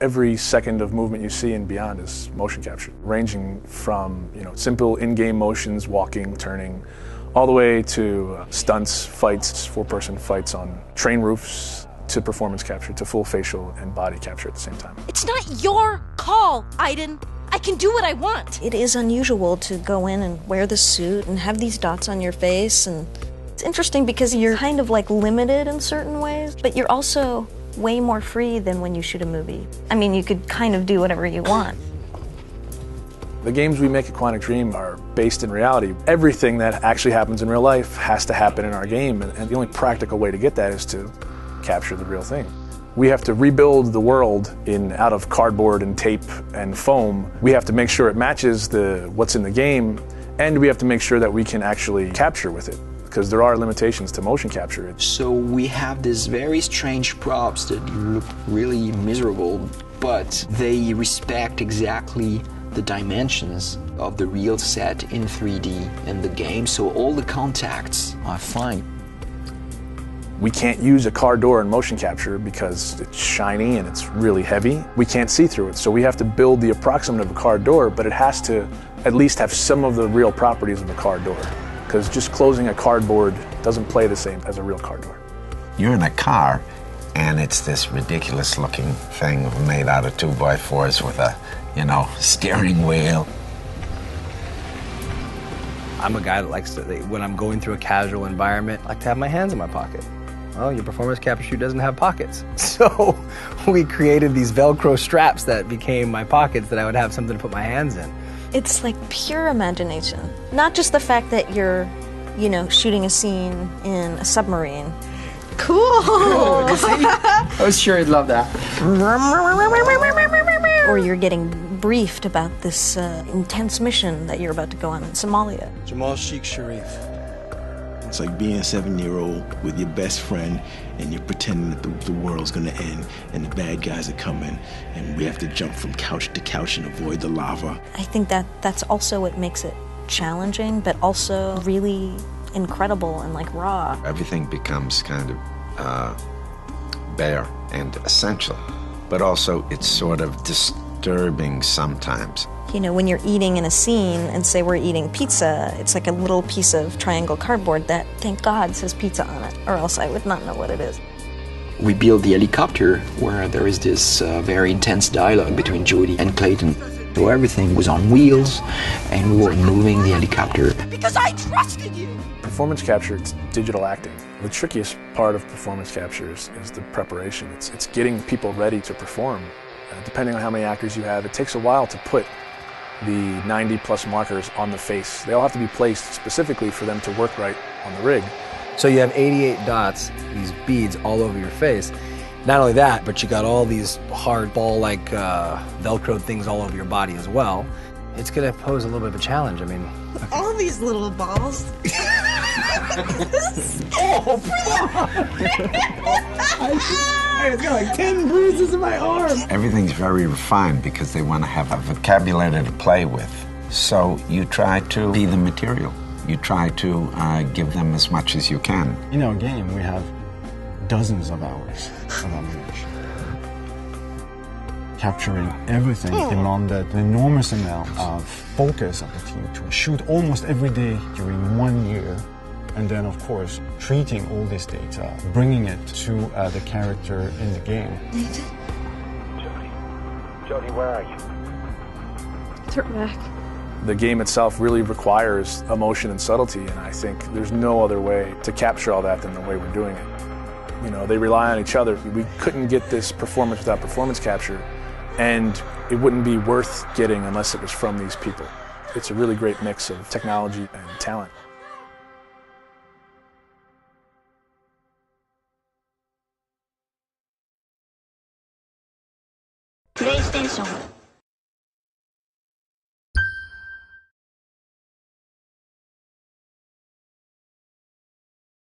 Every second of movement you see and beyond is motion capture, ranging from simple in-game motions, walking, turning, all the way to stunts, fights, four-person fights on train roofs, to performance capture, to full facial and body capture at the same time. It's not your call, Aiden. I can do what I want. It is unusual to go in and wear the suit and have these dots on your face, and it's interesting because you're kind of like limited in certain ways, but you're also way more free than when you shoot a movie. I mean, you could kind of do whatever you want. The games we make at Quantic Dream are based in reality. Everything that actually happens in real life has to happen in our game, and the only practical way to get that is to capture the real thing. We have to rebuild the world out of cardboard and tape and foam. We have to make sure it matches what's in the game, and we have to make sure that we can actually capture with it, because there are limitations to motion capture. So we have these very strange props that look really miserable, but they respect exactly the dimensions of the real set in 3D in the game, so all the contacts are fine. We can't use a car door in motion capture because it's shiny and it's really heavy. We can't see through it, so we have to build the approximate of a car door, but it has to at least have some of the real properties of a car door, because just closing a cardboard doesn't play the same as a real car door. You're in a car, and it's this ridiculous looking thing made out of 2x4s with a, steering wheel. I'm a guy that likes to, when I'm going through a casual environment, I like to have my hands in my pocket. Well, your performance capture shoot doesn't have pockets. So we created these Velcro straps that became my pockets that I would have something to put my hands in. It's like pure imagination. Not just the fact that you're, shooting a scene in a submarine. Cool! I was sure you'd love that. Or you're getting briefed about this intense mission that you're about to go on in Somalia. Jamal Sheikh Sharif. It's like being a 7-year-old with your best friend and you're pretending that the world's gonna end and the bad guys are coming and we have to jump from couch to couch and avoid the lava. I think that's also what makes it challenging, but also really incredible and raw. Everything becomes kind of bare and essential, but also it's sort of disturbing sometimes. When you're eating in a scene and say we're eating pizza, it's like a little piece of triangle cardboard that, thank God, says pizza on it, or else I would not know what it is. We built the helicopter where there is this very intense dialogue between Jody and Clayton. So everything was on wheels and we were moving the helicopter. Because I trusted you! Performance capture, it's digital acting. The trickiest part of performance capture is the preparation. It's getting people ready to perform. Depending on how many actors you have, it takes a while to put the 90+ markers on the face. They all have to be placed specifically for them to work right on the rig. So you have 88 dots, these beads all over your face. Not only that, but you got all these hard ball-like Velcro things all over your body as well. It's gonna pose a little bit of a challenge. I mean, All these little balls. I've got like 10 bruises in my arm. Everything's very refined because they want to have a vocabulary to play with. So you try to be the material. You try to give them as much as you can. In our game, we have dozens of hours of ammunition. Capturing everything demanded an enormous amount of focus of the team to shoot almost every day during 1 year. And then, of course, treating all this data, bringing it to the character in the game. Nathan? Jody, where are you? Turn back. The game itself really requires emotion and subtlety, and I think there's no other way to capture all that than the way we're doing it. They rely on each other. We couldn't get this performance without performance capture, and it wouldn't be worth getting unless it was from these people. It's a really great mix of technology and talent. プレイステーション